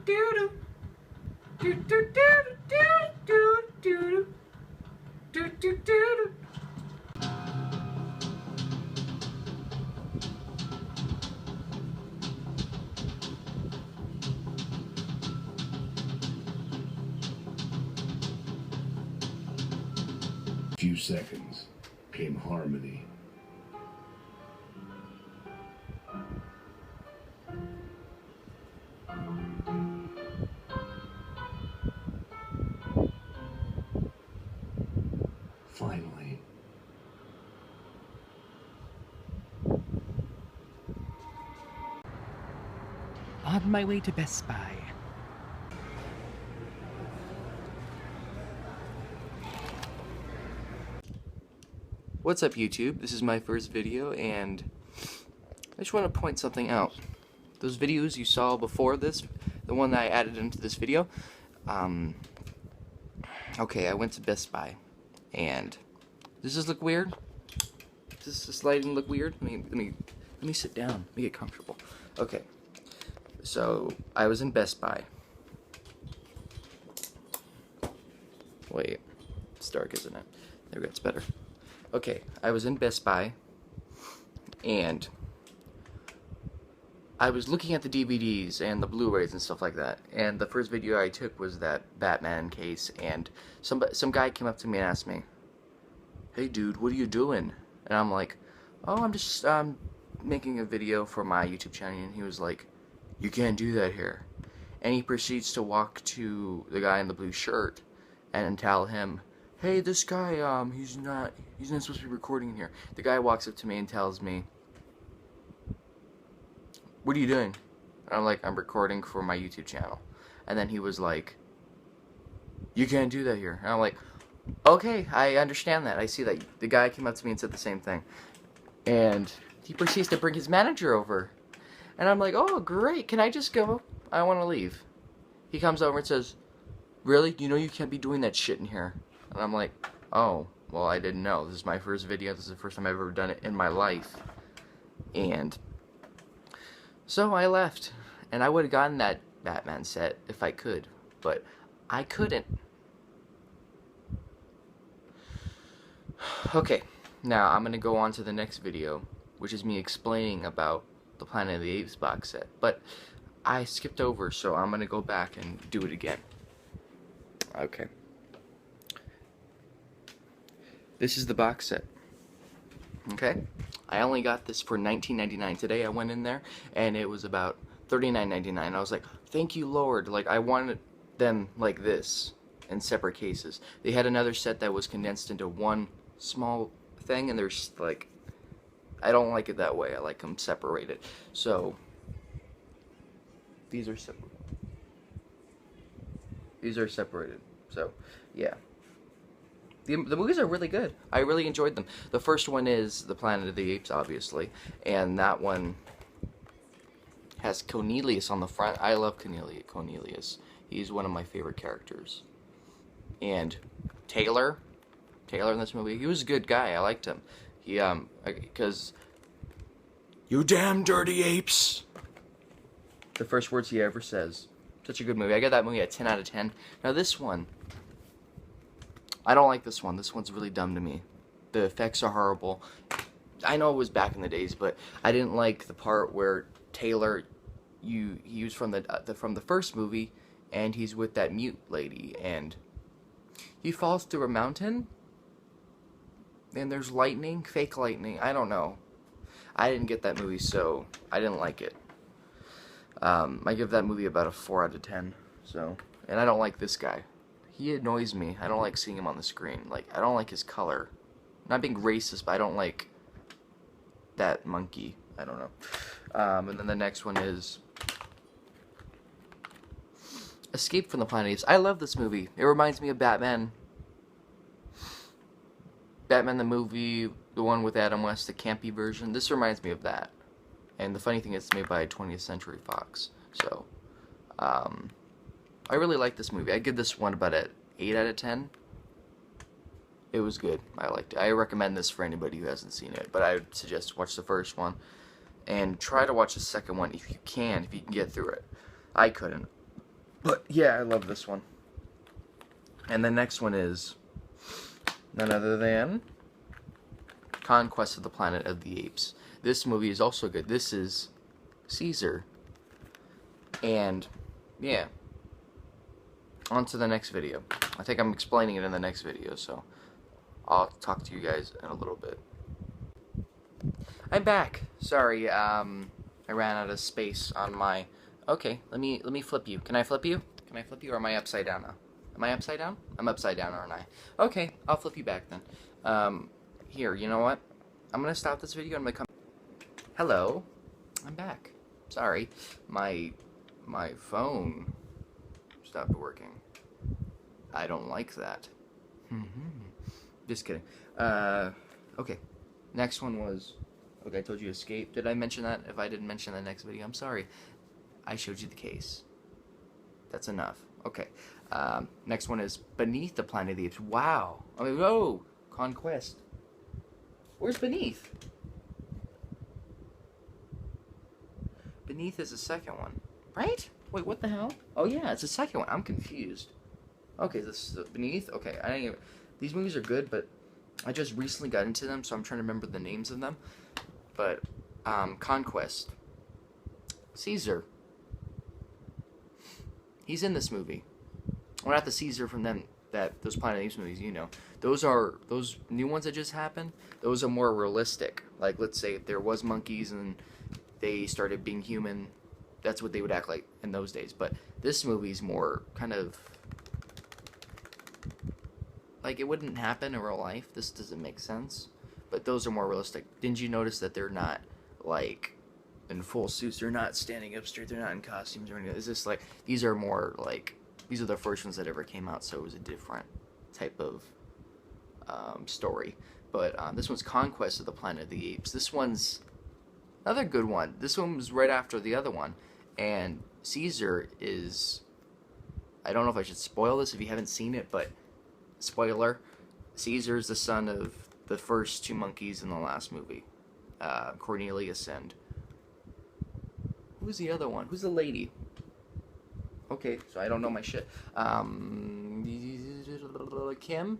do do do do do do do do do do. Few seconds came harmony. Finally. On my way to Best Buy. What's up, YouTube? This is my first video, and I just want to point something out. Those videos you saw before this, the one that I added into this video, okay, I went to Best Buy, and does this look weird? Does this lighting look weird? Let me sit down. Let me get comfortable. Okay, so I was in Best Buy. Wait, it's dark, isn't it? There we go, it's better. Okay, I was in Best Buy, and I was looking at the DVDs and the Blu-rays and stuff like that, and the first video I took was that Batman case, and some guy came up to me and asked me, "Hey dude, what are you doing?" And I'm like, "Oh, I'm just making a video for my YouTube channel." And he was like, "You can't do that here." And he proceeds to walk to the guy in the blue shirt and tell him, "Hey, this guy, he's not supposed to be recording in here." The guy walks up to me and tells me, "What are you doing?" And I'm like, "I'm recording for my YouTube channel." And then he was like, "You can't do that here." And I'm like, "Okay, I understand that. I see that." The guy came up to me and said the same thing. And he proceeds to bring his manager over. And I'm like, "Oh, great. Can I just go? I want to leave." He comes over and says, "Really? You know you can't be doing that shit in here." And I'm like, "Oh, well, I didn't know. This is my first video. This is the first time I've ever done it in my life." And so I left. And I would have gotten that Batman set if I could. But I couldn't. Okay, now I'm going to go on to the next video, which is me explaining about the Planet of the Apes box set. But I skipped over, so I'm going to go back and do it again. Okay. This is the box set. Okay? I only got this for $19.99. Today I went in there, and it was about $39.99. I was like, thank you, Lord. Like, I wanted them like this, in separate cases. They had another set that was condensed into one small thing, and there's, like, I don't like it that way. I like them separated. So, these are separate. These are separated. So, yeah. The movies are really good. I really enjoyed them. The first one is The Planet of the Apes, obviously. And that one has Cornelius on the front. I love Cornelius. He's one of my favorite characters. And Taylor in this movie, he was a good guy. I liked him. He, because, "You damn dirty apes." The first words he ever says. Such a good movie. I got that movie a 10 out of 10. Now this one, I don't like this one. This one's really dumb to me. The effects are horrible. I know it was back in the days, but I didn't like the part where Taylor, he was from the first movie, and he's with that mute lady, and he falls through a mountain, and there's lightning, fake lightning. I don't know. I didn't get that movie, so I didn't like it. I give that movie about a 4 out of 10. So, and I don't like this guy. He annoys me. I don't like seeing him on the screen. Like, I don't like his color. Not being racist, but I don't like that monkey. I don't know. And then the next one is Escape from the Planet of the Apes. I love this movie. It reminds me of Batman. Batman the movie, the one with Adam West, the campy version. This reminds me of that. And the funny thing is, it's made by 20th Century Fox. So, I really like this movie. I give this one about an 8 out of 10. It was good. I liked it. I recommend this for anybody who hasn't seen it. But I would suggest watch the first one. And try to watch the second one if you can get through it. I couldn't. But yeah, I love this one. And the next one is none other than Conquest of the Planet of the Apes. This movie is also good. This is Caesar. And yeah. On to the next video. I think I'm explaining it in the next video, so I'll talk to you guys in a little bit. I'm back. Sorry, I ran out of space on my... Okay, let me flip you. Can I flip you? Can I flip you, or am I upside down now? Am I upside down? I'm upside down, aren't I? Okay, I'll flip you back then. Here, you know what? I'm gonna stop this video and I'm gonna come... Hello. I'm back. Sorry. My phone stopped working. I don't like that. Just kidding. Okay. Next one was... Okay, I told you Escape. Did I mention that? If I didn't mention the next video, I'm sorry. I showed you the case. That's enough. Okay. Next one is Beneath the Planet of the Apes. Wow. I mean, whoa! Conquest. Where's Beneath? Beneath is the second one. Right? Wait, what the hell? Oh yeah, it's the second one. I'm confused. Okay, this is Beneath? Okay, I didn't even... These movies are good, but I just recently got into them, so I'm trying to remember the names of them. But, Conquest. Caesar. He's in this movie. Well, not the Caesar from them, those Planet of the Apes movies, you know. Those new ones that just happened, those are more realistic. Like, let's say if there was monkeys and they started being human, that's what they would act like in those days. But this movie's more kind of... Like, it wouldn't happen in real life. This doesn't make sense. But those are more realistic. Didn't you notice that they're not, like, in full suits? They're not standing up straight. They're not in costumes or anything. It's just, like, these are more, like... These are the first ones that ever came out, so it was a different type of story. But this one's Conquest of the Planet of the Apes. This one's another good one. This one was right after the other one. And Caesar is... I don't know if I should spoil this if you haven't seen it, but... Spoiler. Caesar is the son of the first two monkeys in the last movie. Cornelius and... Who's the other one? Who's the lady? Okay, so I don't know my shit. Kim?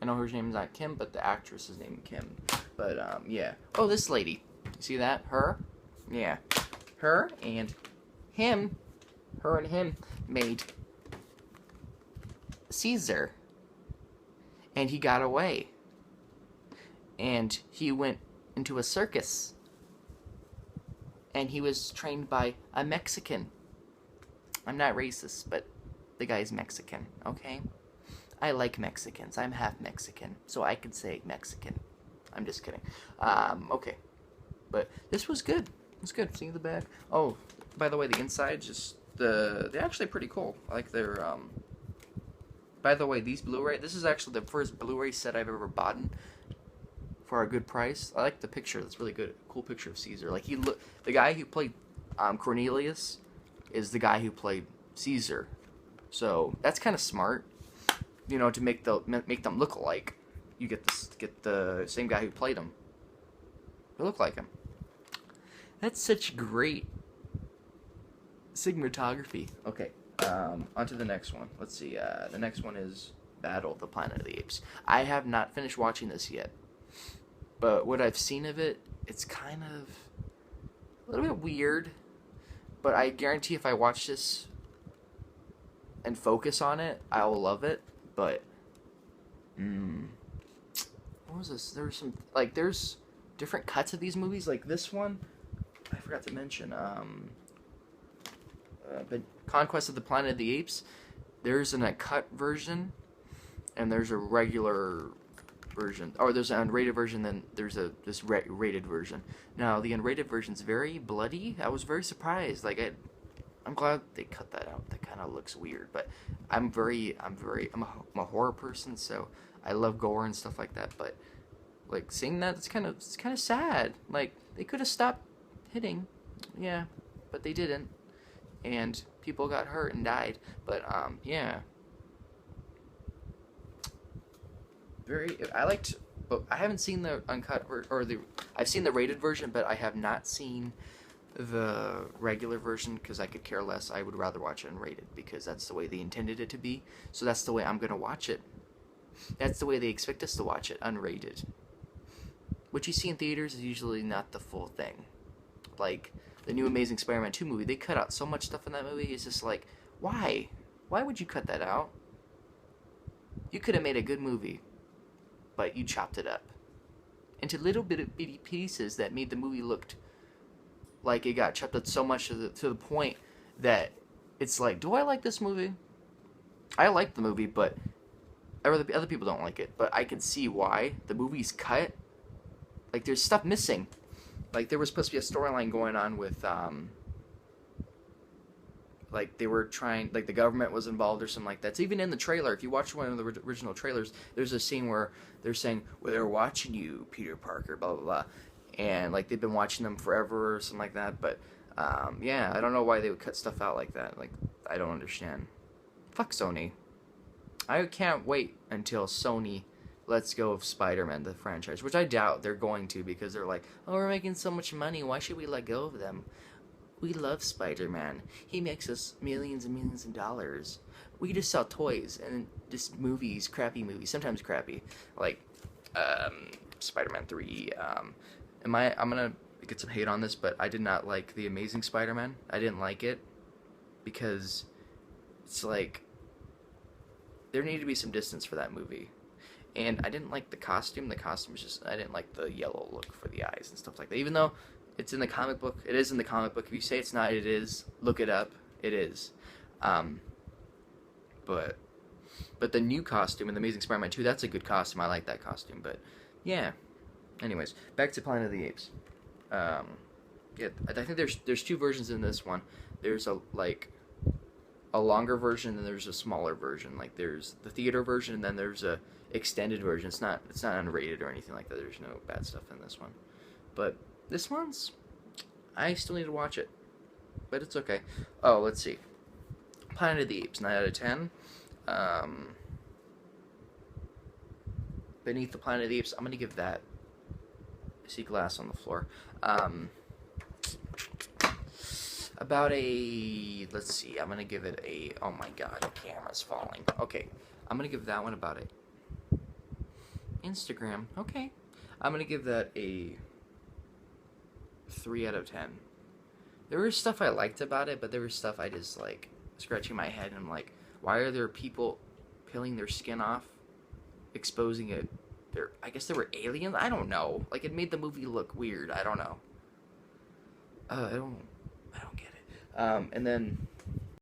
I know her name's not Kim, but the actress is named Kim. But, yeah. Oh, this lady. You see that? Her? Yeah. Her and him. Her and him made Caesar. And he got away. And he went into a circus. And he was trained by a Mexican. I'm not racist, but the guy's Mexican, okay? I like Mexicans. I'm half Mexican, so I can say Mexican. I'm just kidding. Okay. But this was good. It was good. Seeing the back. Oh, by the way, the inside, just they're actually pretty cool. I like their, by the way, these Blu-ray, this is actually the first Blu-ray set I've ever bought for a good price. I like the picture. That's really good. Cool picture of Caesar. Like, the guy who played Cornelius is the guy who played Caesar. So that's kind of smart, you know, to make them look alike. You get the same guy who played him. They look like him. That's such great cinematography. Okay, on to the next one. Let's see. The next one is Battle of the Planet of the Apes. I have not finished watching this yet, but what I've seen of it, it's kind of a little bit weird. But I guarantee if I watch this and focus on it, I will love it. But, what was this? There's different cuts of these movies. Like this one, I forgot to mention, but Conquest of the Planet of the Apes, there's an uncut version, and there's a regular version. Or there's an unrated version, then there's this rated version. Now, the unrated version's very bloody. I was very surprised. Like, I'm glad they cut that out. That kind of looks weird, but I'm a horror person, so I love gore and stuff like that. But like seeing that, it's kind of sad. Like, they could have stopped hitting, yeah, but they didn't, and people got hurt and died. But yeah. I haven't seen the uncut I've seen the rated version, but I have not seen the regular version because I could care less. I would rather watch it unrated because that's the way they intended it to be. So that's the way I'm going to watch it. That's the way they expect us to watch it, unrated. What you see in theaters is usually not the full thing. Like, the new Amazing Spider-Man 2 movie, they cut out so much stuff in that movie. It's just like, why? Why would you cut that out? You could have made a good movie, but you chopped it up into little bitty pieces that made the movie looked like it got chopped up so much to the point that it's like, do I like this movie? I like the movie, but other people don't like it. But I can see why. The movie's cut. Like, there's stuff missing. Like, there was supposed to be a storyline going on with, like, they were trying, like, the government was involved or something like that. It's even in the trailer. If you watch one of the original trailers, there's a scene where they're saying, well, they're watching you, Peter Parker, blah, blah, blah. And, like, they've been watching them forever or something like that. But, yeah, I don't know why they would cut stuff out like that. Like, I don't understand. Fuck Sony. I can't wait until Sony lets go of Spider-Man, the franchise, which I doubt they're going to because they're like, oh, we're making so much money. Why should we let go of them? We love Spider-Man. He makes us millions and millions of dollars. We just sell toys and just movies, crappy movies, sometimes crappy, like Spider-Man 3. I'm gonna get some hate on this, but I did not like The Amazing Spider-Man. I didn't like it because it's like there needed to be some distance for that movie. And I didn't like the costume. The costume was just, I didn't like the yellow look for the eyes and stuff like that. Even though it's in the comic book, it is in the comic book. If you say it's not, it is. Look it up. It is. But the new costume in The Amazing Spider-Man 2, that's a good costume. I like that costume. But, yeah. Anyways, back to Planet of the Apes. Yeah, I think there's two versions in this one. There's a longer version and there's a smaller version. Like, there's the theater version and then there's a extended version. It's not unrated or anything like that. There's no bad stuff in this one. But this one's, I still need to watch it. But it's okay. Oh, let's see. Planet of the Apes, 9 out of 10. Beneath the Planet of the Apes, I'm going to give that, I see glass on the floor. About a, let's see, I'm going to give it a, oh my god, the camera's falling. Okay, I'm going to give that one about a, Instagram, okay. I'm going to give that a 3 out of 10. There was stuff I liked about it, but there was stuff I just, like, scratching my head, and I'm like, why are there people peeling their skin off, exposing it? I guess they were aliens? I don't know. Like, it made the movie look weird. I don't know. I don't get it. And then